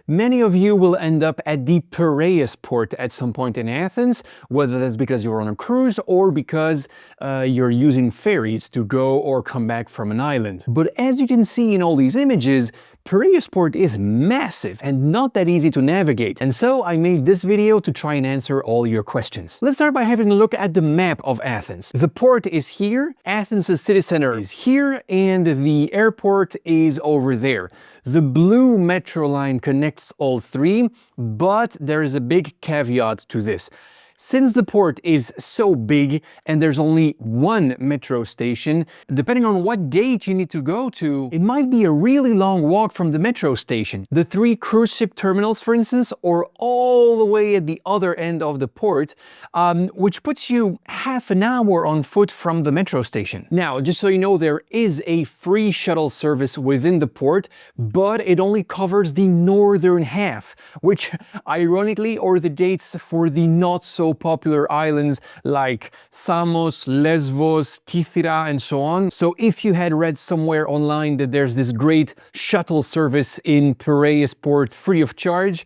Many of you will end up at the Piraeus port at some point in Athens, whether that's because you're on a cruise or because you're using ferries to go or come back from an island. But as you can see in all these images, Piraeus port is massive and not that easy to navigate, and so I made this video to try and answer all your questions. Let's start by having a look at the map of Athens. The port is here, Athens' city center is here, and the airport is over there. The blue metro line connects all three, but there is a big caveat to this. Since the port is so big and there's only one metro station, depending on what gate you need to go to, it might be a really long walk from the metro station. The 3 cruise ship terminals, for instance, are all the way at the other end of the port, which puts you half an hour on foot from the metro station. Now, just so you know, there is a free shuttle service within the port, but it only covers the northern half, which ironically are the gates for the not so popular islands like Samos, Lesbos, Kythera, and so on. So if you had read somewhere online that there's this great shuttle service in Piraeus port free of charge,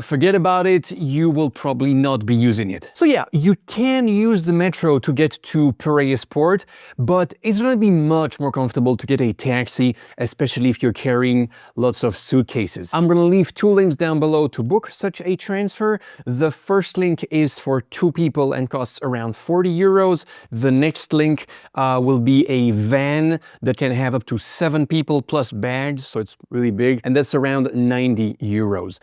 forget about it, you will probably not be using it. So yeah, you can use the metro to get to Piraeus port, but it's gonna be much more comfortable to get a taxi, especially if you're carrying lots of suitcases. I'm gonna leave 2 links down below to book such a transfer. The first link is for 2 people and costs around 40 euros. The next link will be a van that can have up to 7 people plus bags, so it's really big, and that's around 90 euros.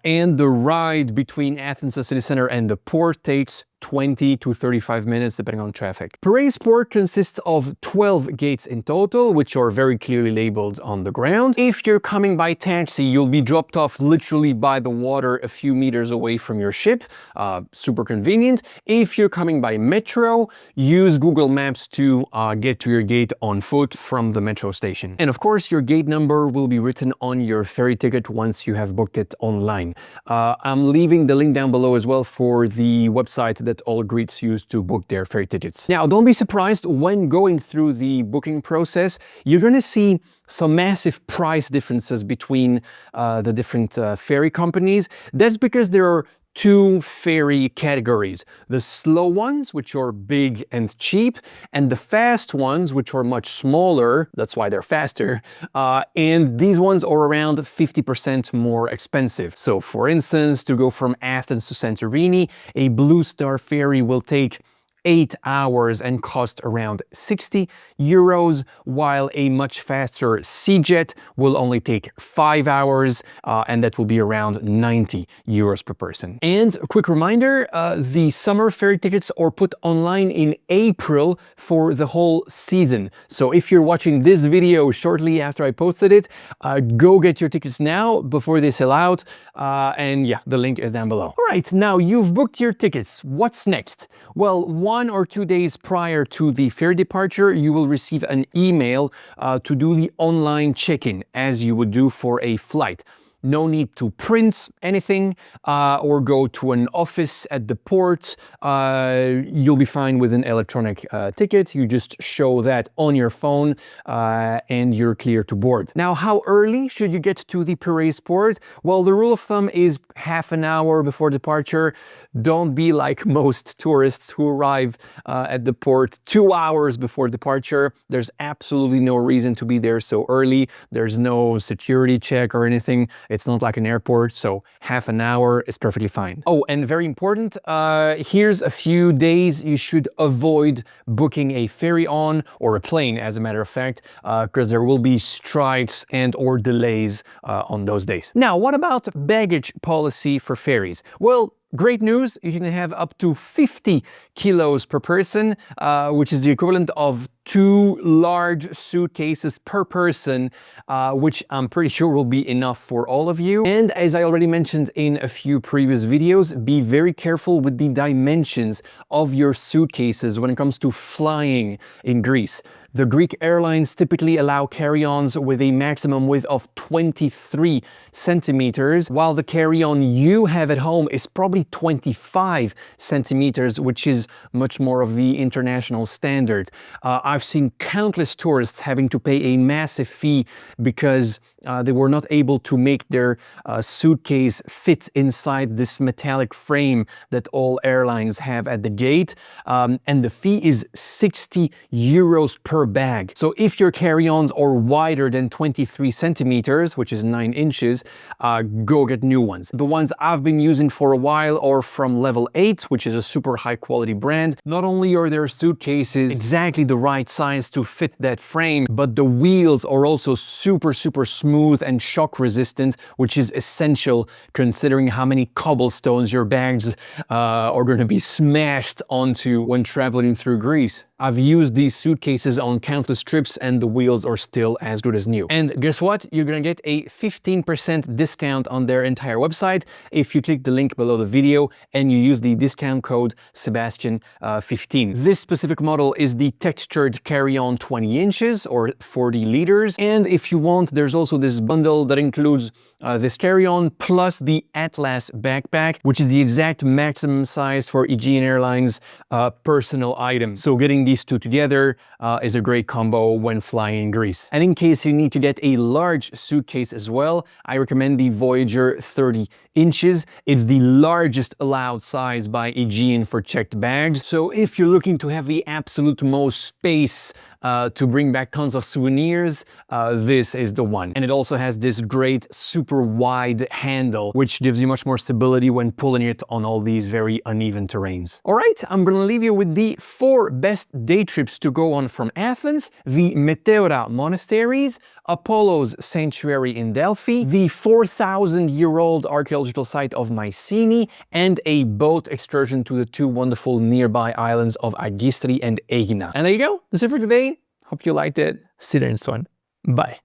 And the ride between Athens city center and the port takes 20 to 35 minutes depending on traffic. Piraeus port consists of 12 gates in total, which are very clearly labeled on the ground. If you're coming by taxi, you'll be dropped off literally by the water a few meters away from your ship. Super convenient. If you're coming by metro, use Google Maps to get to your gate on foot from the metro station. And of course, your gate number will be written on your ferry ticket once you have booked it online. I'm leaving the link down below as well for the website that all Greeks use to book their ferry tickets. Now, don't be surprised when going through the booking process, you're going to see some massive price differences between the different ferry companies. That's because there are 2 ferry categories: the slow ones, which are big and cheap, and the fast ones, which are much smaller, that's why they're faster, and these ones are around 50% more expensive. So for instance, to go from Athens to Santorini, a Blue Star ferry will take 8 hours and cost around 60 euros, while a much faster sea jet will only take 5 hours, and that will be around 90 euros per person. And a quick reminder, the summer ferry tickets are put online in April for the whole season. So if you're watching this video shortly after I posted it, go get your tickets now before they sell out, and yeah, the link is down below. All right, now you've booked your tickets. What's next? Well, 1 or 2 days prior to the ferry departure, you will receive an email to do the online check-in as you would do for a flight. No need to print anything or go to an office at the port. You'll be fine with an electronic ticket. You just show that on your phone and you're clear to board. Now, how early should you get to the Piraeus port? Well, the rule of thumb is half an hour before departure. Don't be like most tourists who arrive at the port 2 hours before departure. There's absolutely no reason to be there so early. There's no security check or anything. It's not like an airport, so half an hour is perfectly fine. Oh, and very important, here's a few days you should avoid booking a ferry on, or a plane as a matter of fact, because there will be strikes and or delays on those days. Now, what about baggage policy for ferries? Well, great news, you can have up to 50 kilos per person, which is the equivalent of 2 large suitcases per person, which I'm pretty sure will be enough for all of you. And as I already mentioned in a few previous videos, be very careful with the dimensions of your suitcases when it comes to flying in Greece. The Greek airlines typically allow carry-ons with a maximum width of 23 centimeters, while the carry-on you have at home is probably 25 centimeters, which is much more of the international standard. I've seen countless tourists having to pay a massive fee because They were not able to make their suitcase fit inside this metallic frame that all airlines have at the gate. And the fee is 60 euros per bag. So if your carry-ons are wider than 23 centimeters, which is 9 inches, go get new ones. The ones I've been using for a while are from Level 8, which is a super high quality brand. Not only are their suitcases exactly the right size to fit that frame, but the wheels are also super smooth and shock resistant, which is essential considering how many cobblestones your bags are going to be smashed onto when traveling through Greece. I've used these suitcases on countless trips and the wheels are still as good as new. And guess what? You're gonna get a 15% discount on their entire website if you click the link below the video and you use the discount code Sebastian15. This specific model is the textured carry-on 20 inches or 40 liters. And if you want, there's also this bundle that includes this carry-on plus the Atlas backpack, which is the exact maximum size for Aegean Airlines personal item. So getting these two together is a great combo when flying in Greece. And in case you need to get a large suitcase as well, I recommend the Voyager 30 inches. It's the largest allowed size by Aegean for checked bags. So if you're looking to have the absolute most space to bring back tons of souvenirs, this is the one. And it also has this great super wide handle, which gives you much more stability when pulling it on all these very uneven terrains. All right, I'm gonna leave you with the 4 best day trips to go on from Athens: the Meteora Monasteries, Apollo's Sanctuary in Delphi, the 4,000-year-old archaeological site of Mycenae, and a boat excursion to the 2 wonderful nearby islands of Agistri and Aegina. And there you go, that's it for today. Hope you liked it. See you in the next one. Bye.